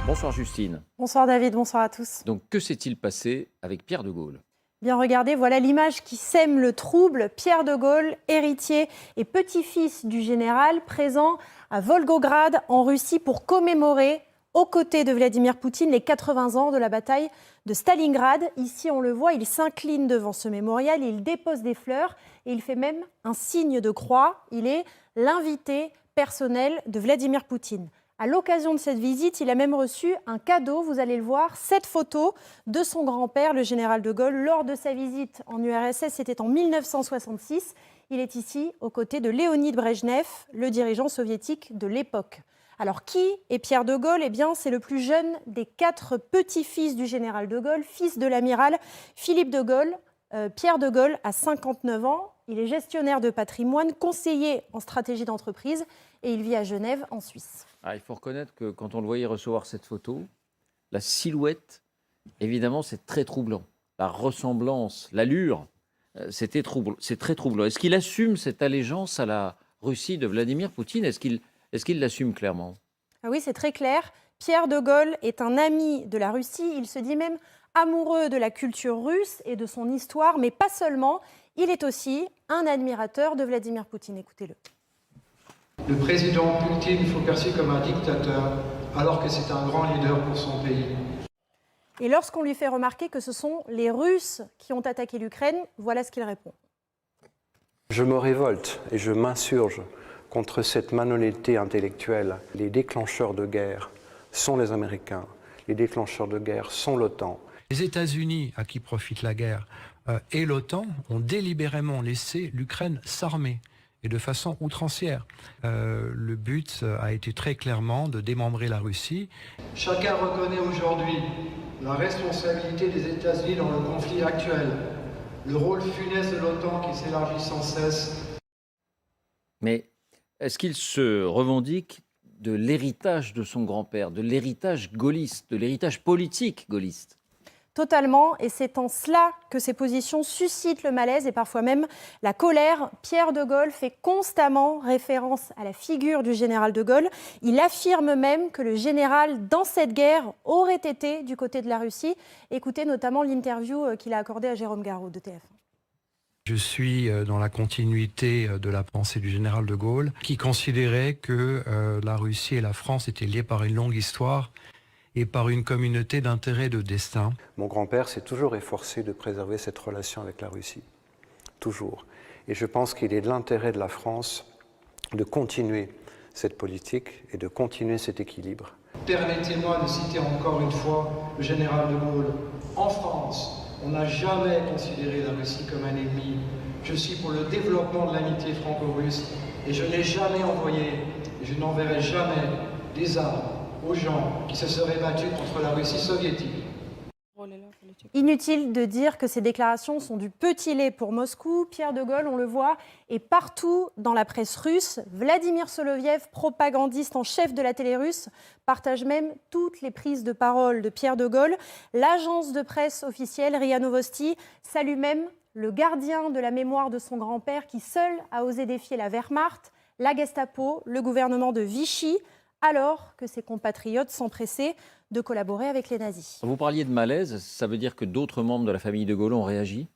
Bonsoir Justine. Bonsoir David, bonsoir à tous. Donc que s'est-il passé avec Pierre de Gaulle? Bien regardez, voilà l'image qui sème le trouble. Pierre de Gaulle, héritier et petit-fils du général, présent à Volgograd en Russie pour commémorer, aux côtés de Vladimir Poutine, les 80 ans de la bataille de Stalingrad. Ici, on le voit, il s'incline devant ce mémorial, il dépose des fleurs et il fait même un signe de croix. Il est l'invité personnel de Vladimir Poutine. À l'occasion de cette visite, il a même reçu un cadeau, vous allez le voir, cette photo de son grand-père, le général de Gaulle, lors de sa visite en URSS, c'était en 1966. Il est ici aux côtés de Léonid Brejnev, le dirigeant soviétique de l'époque. Alors qui est Pierre de Gaulle? Eh bien, c'est le plus jeune des 4 petits-fils du général de Gaulle, fils de l'amiral Philippe de Gaulle. Pierre de Gaulle a 59 ans, il est gestionnaire de patrimoine, conseiller en stratégie d'entreprise et il vit à Genève, en Suisse. Il faut reconnaître que quand on le voyait recevoir cette photo, la silhouette, évidemment, c'est très troublant. La ressemblance, l'allure, c'est très troublant. Est-ce qu'il assume cette allégeance à la Russie de Vladimir Poutine? Est-ce qu'il l'assume clairement? Ah oui, c'est très clair. Pierre de Gaulle est un ami de la Russie. Il se dit même amoureux de la culture russe et de son histoire, mais pas seulement. Il est aussi un admirateur de Vladimir Poutine. Écoutez-le. Le président Poutine faut perçu comme un dictateur, alors que c'est un grand leader pour son pays. Et lorsqu'on lui fait remarquer que ce sont les Russes qui ont attaqué l'Ukraine, voilà ce qu'il répond. Je me révolte et je m'insurge contre cette malhonnêteté intellectuelle. Les déclencheurs de guerre sont les Américains, les déclencheurs de guerre sont l'OTAN. Les États-Unis, à qui profite la guerre, et l'OTAN ont délibérément laissé l'Ukraine s'armer, et de façon outrancière. Le but a été très clairement de démembrer la Russie. Chacun reconnaît aujourd'hui la responsabilité des États-Unis dans le conflit actuel, le rôle funeste de l'OTAN qui s'élargit sans cesse. Mais est-ce qu'il se revendique de l'héritage de son grand-père, de l'héritage gaulliste, de l'héritage politique gaulliste? Totalement, et c'est en cela que ces positions suscitent le malaise et parfois même la colère. Pierre de Gaulle fait constamment référence à la figure du général de Gaulle. Il affirme même que le général, dans cette guerre, aurait été du côté de la Russie. Écoutez notamment l'interview qu'il a accordée à Jérôme Garraud de TF1. Je suis dans la continuité de la pensée du général de Gaulle, qui considérait que la Russie et la France étaient liées par une longue histoire et par une communauté d'intérêts et de destin. Mon grand-père s'est toujours efforcé de préserver cette relation avec la Russie, toujours. Et je pense qu'il est de l'intérêt de la France de continuer cette politique et de continuer cet équilibre. Permettez-moi de citer encore une fois le général de Gaulle. En France, on n'a jamais considéré la Russie comme un ennemi. Je suis pour le développement de l'amitié franco-russe et je n'ai jamais envoyé, et je n'enverrai jamais des armes aux gens qui se seraient battus contre la Russie soviétique. Inutile de dire que ces déclarations sont du petit lait pour Moscou. Pierre de Gaulle, on le voit, est partout dans la presse russe. Vladimir Soloviev, propagandiste en chef de la télé russe, partage même toutes les prises de parole de Pierre de Gaulle. L'agence de presse officielle RIA Novosti salue même le gardien de la mémoire de son grand-père qui seul a osé défier la Wehrmacht, la Gestapo, le gouvernement de Vichy, alors que ses compatriotes s'empressaient de collaborer avec les nazis. Vous parliez de malaise, ça veut dire que d'autres membres de la famille de Gaulle ont réagi?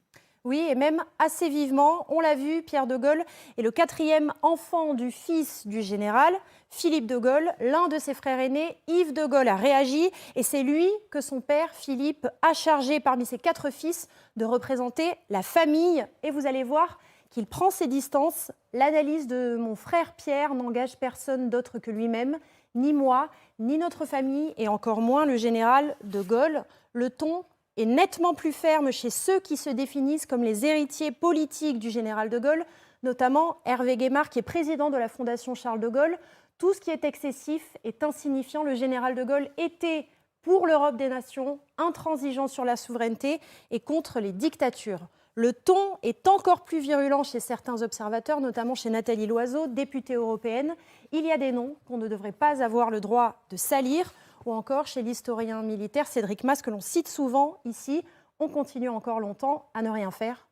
Oui, et même assez vivement. On l'a vu, Pierre de Gaulle est le 4e enfant du fils du général, Philippe de Gaulle. L'un de ses frères aînés, Yves de Gaulle, a réagi. Et c'est lui que son père, Philippe, a chargé parmi ses 4 fils de représenter la famille. Et vous allez voir qu'il prend ses distances. L'analyse de mon frère Pierre n'engage personne d'autre que lui-même, ni moi, ni notre famille, et encore moins le général de Gaulle. Le ton est nettement plus ferme chez ceux qui se définissent comme les héritiers politiques du général de Gaulle, notamment Hervé Guémard, qui est président de la Fondation Charles de Gaulle. Tout ce qui est excessif est insignifiant. Le général de Gaulle était pour l'Europe des nations, intransigeant sur la souveraineté et contre les dictatures. Le ton est encore plus virulent chez certains observateurs, notamment chez Nathalie Loiseau, députée européenne. Il y a des noms qu'on ne devrait pas avoir le droit de salir, ou encore chez l'historien militaire Cédric Masse, que l'on cite souvent ici. On continue encore longtemps à ne rien faire.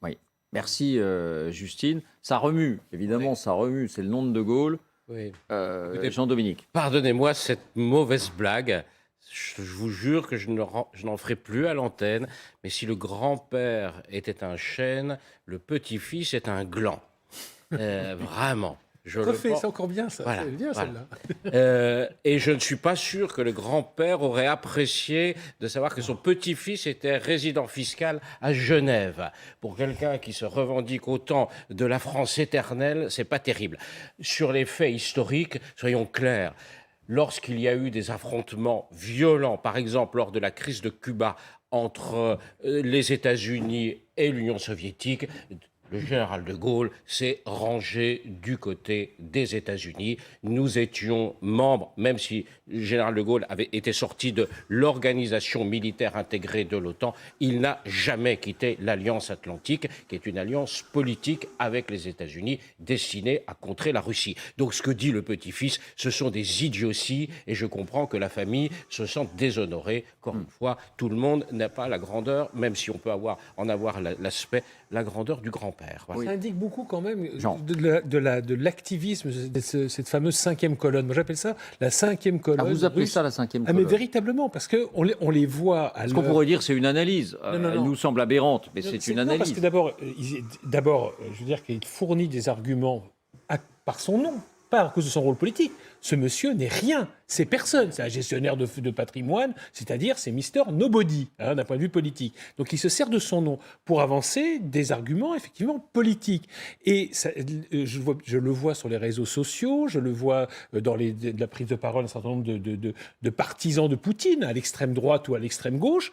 Oui, merci Justine. Ça remue, évidemment, ça remue. C'est le nom de Gaulle. Oui. Jean-Dominique. Pardonnez-moi cette mauvaise blague. Je vous jure que je n'en ferai plus à l'antenne. Mais si le grand-père était un chêne, le petit-fils est un gland. Vraiment. Refais, c'est encore bien ça. Voilà, C'est bien voilà. celle-là. Et je ne suis pas sûr que le grand-père aurait apprécié de savoir que son petit-fils était résident fiscal à Genève. Pour quelqu'un qui se revendique autant de la France éternelle, c'est pas terrible. Sur les faits historiques, soyons clairs. Lorsqu'il y a eu des affrontements violents, par exemple lors de la crise de Cuba entre les États-Unis et l'Union soviétique, le général de Gaulle s'est rangé du côté des États-Unis. Nous étions membres, même si le général de Gaulle avait été sorti de l'organisation militaire intégrée de l'OTAN, il n'a jamais quitté l'Alliance Atlantique, qui est une alliance politique avec les États-Unis destinée à contrer la Russie. Donc ce que dit le petit-fils, ce sont des idioties, et je comprends que la famille se sente déshonorée. Encore une fois, tout le monde n'a pas la grandeur, même si on peut en avoir l'aspect, la grandeur du grand-père. Voilà. Ça indique beaucoup quand même Jean. de l'activisme, cette fameuse 5e colonne. Moi j'appelle ça la 5e colonne. Ah, vous appelez russe. ça la 5e Ah, colonne? mais véritablement, parce qu'on les voit à Ce qu'on pourrait dire, c'est une analyse. Non. Elle nous semble aberrante, mais c'est une non, analyse. parce que d'abord, je veux dire qu'il fournit des arguments par son nom, pas à cause de son rôle politique. Ce monsieur n'est rien, c'est personne. C'est un gestionnaire de patrimoine, c'est-à-dire c'est Mister Nobody, d'un point de vue politique. Donc il se sert de son nom pour avancer des arguments effectivement politiques. Et ça, je le vois sur les réseaux sociaux, je le vois dans la prise de parole d'un certain nombre de partisans de Poutine, à l'extrême droite ou à l'extrême gauche.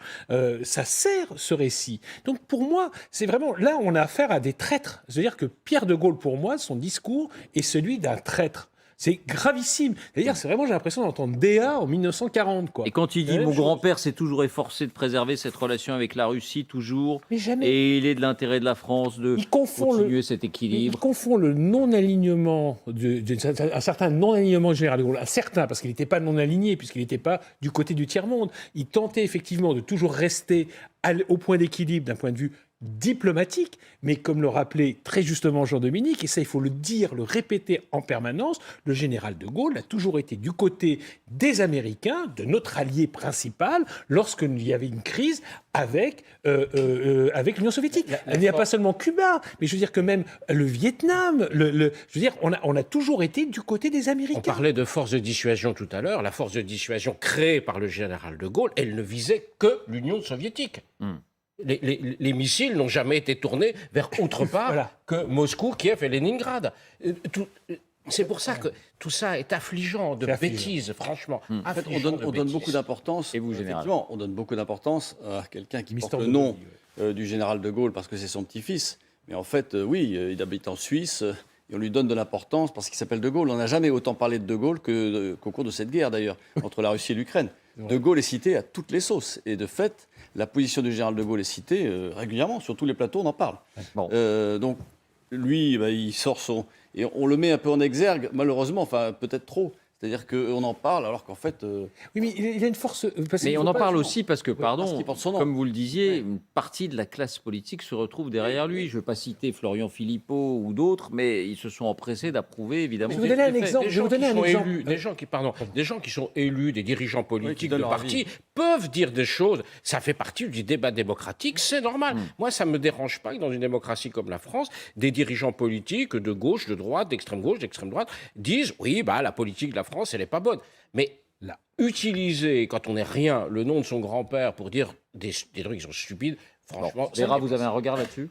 Ça sert ce récit. Donc pour moi, c'est vraiment, là on a affaire à des traîtres. C'est-à-dire que Pierre de Gaulle, pour moi, son discours est celui d'un traître. C'est gravissime. C'est-à-dire, c'est vraiment, j'ai l'impression d'entendre Déa en 1940, quoi. Et quand il dit mon grand-père s'est toujours efforcé de préserver cette relation avec la Russie, toujours, Mais jamais. et il est de l'intérêt de la France de continuer cet équilibre. Il confond le non-alignement, un certain non-alignement du général de Gaulle, un certain, parce qu'il n'était pas non-aligné, puisqu'il n'était pas du côté du tiers-monde. Il tentait effectivement de toujours rester au point d'équilibre d'un point de vue diplomatique, mais comme le rappelait très justement Jean-Dominique, et ça il faut le dire, le répéter en permanence, le général de Gaulle a toujours été du côté des Américains, de notre allié principal, lorsqu'il y avait une crise avec l'Union soviétique. Il n'y a pas seulement Cuba, mais je veux dire que même le Vietnam, je veux dire, on a toujours été du côté des Américains. On parlait de force de dissuasion tout à l'heure. La force de dissuasion créée par le général de Gaulle, elle ne visait que l'Union soviétique. Les missiles n'ont jamais été tournés vers autre part que Moscou, Kiev et Leningrad. C'est pour ça que tout ça est affligeant de bêtises, franchement. En fait, on donne beaucoup d'importance. Et vous, général ? Effectivement, on donne beaucoup d'importance à quelqu'un qui porte le nom du général de Gaulle parce que c'est son petit-fils. Mais en fait, oui, il habite en Suisse et on lui donne de l'importance parce qu'il s'appelle de Gaulle. On n'a jamais autant parlé de Gaulle qu'au cours de cette guerre, d'ailleurs, entre la Russie et l'Ukraine. De Gaulle est cité à toutes les sauces. Et de fait, la position du général de Gaulle est citée régulièrement. Sur tous les plateaux, on en parle. Bon. Donc, lui, il sort son... Et on le met un peu en exergue, malheureusement, enfin, peut-être trop. C'est-à-dire qu'on en parle alors qu'en fait... Oui, mais il a une force... Mais on en parle aussi parce que, pardon, parce qu'il porte son nom. comme vous le disiez, une partie de la classe politique se retrouve derrière lui. Je ne veux pas citer Florian Philippot ou d'autres, mais ils se sont empressés d'approuver, évidemment. Je vais vous donner un exemple. Des gens qui sont élus, des dirigeants politiques de partis, peuvent dire des choses. Ça fait partie du débat démocratique, c'est normal. Moi, ça ne me dérange pas que dans une démocratie comme la France, des dirigeants politiques de gauche, de droite, d'extrême gauche, d'extrême droite, disent, oui, la politique de la France, elle n'est pas bonne. Mais là, utiliser, quand on n'est rien, le nom de son grand-père pour dire des trucs qui sont stupides, franchement... Véra, vous avez un regard là-dessus ?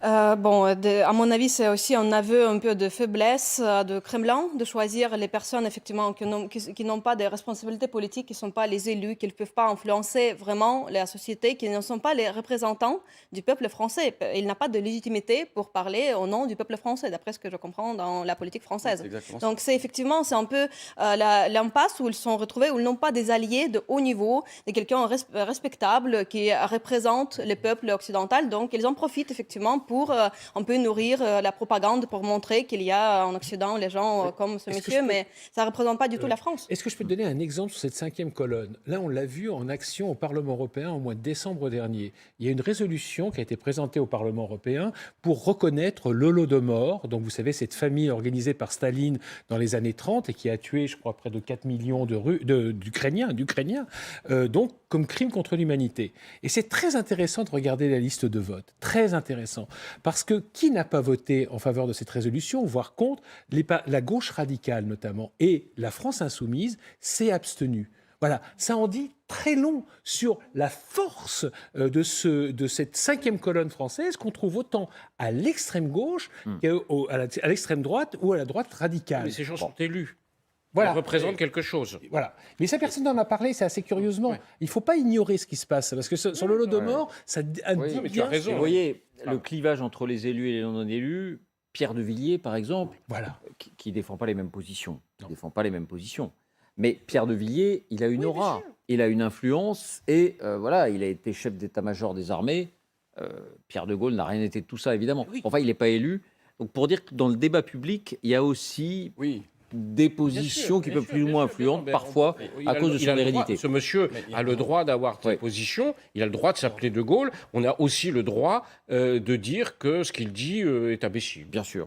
À mon avis, c'est aussi un aveu un peu de faiblesse de Kremlin de choisir les personnes effectivement qui n'ont pas de responsabilités politiques, qui ne sont pas les élus, qui ne peuvent pas influencer vraiment la société, qui ne sont pas les représentants du peuple français. Il n'a pas de légitimité pour parler au nom du peuple français, d'après ce que je comprends dans la politique française. Donc c'est un peu l'impasse où ils sont retrouvés, où ils n'ont pas des alliés de haut niveau, de quelqu'un respectable qui représente le peuple occidental. Donc ils en profitent effectivement effectivement, pour un peu nourrir la propagande, pour montrer qu'il y a en Occident les gens comme ce monsieur, mais ça ne représente pas du tout la France. Est-ce que je peux te donner un exemple sur cette 5e colonne? Là, on l'a vu en action au Parlement européen au mois de décembre dernier. Il y a une résolution qui a été présentée au Parlement européen pour reconnaître l'Holodomor, donc vous savez, cette famille organisée par Staline dans les années 30 et qui a tué, je crois, près de 4 millions d'Ukrainiens, donc comme crime contre l'humanité. Et c'est très intéressant de regarder la liste de vote, très intéressant, parce que qui n'a pas voté en faveur de cette résolution, voire contre, la gauche radicale notamment, et la France insoumise s'est abstenue. Voilà, ça en dit très long sur la force de cette 5e colonne française qu'on trouve autant à l'extrême gauche qu'à l'extrême droite ou à la droite radicale. Mais ces gens sont élus. Voilà. Ils représentent quelque chose. Voilà. Mais ça, personne n'en a parlé, c'est assez curieusement. Ouais. Il ne faut pas ignorer ce qui se passe, parce que sur le l'Holodomor, ça dit mais tu as raison. Vous voyez, le clivage entre les élus et les non-élus, Pierre de Villiers, par exemple, qui ne défend pas les mêmes positions. Mais Pierre de Villiers, il a une aura, il a une influence, et voilà, il a été chef d'état-major des armées. Pierre de Gaulle n'a rien été de tout ça, évidemment. Enfin, il n'est pas élu. Donc, pour dire que dans le débat public, il y a aussi des positions qui peuvent plus ou moins influentes, parfois, à cause de son hérédité. Ce monsieur a le droit d'avoir des positions, il a le droit de s'appeler de Gaulle. On a aussi le droit de dire que ce qu'il dit est imbécile. Bien sûr.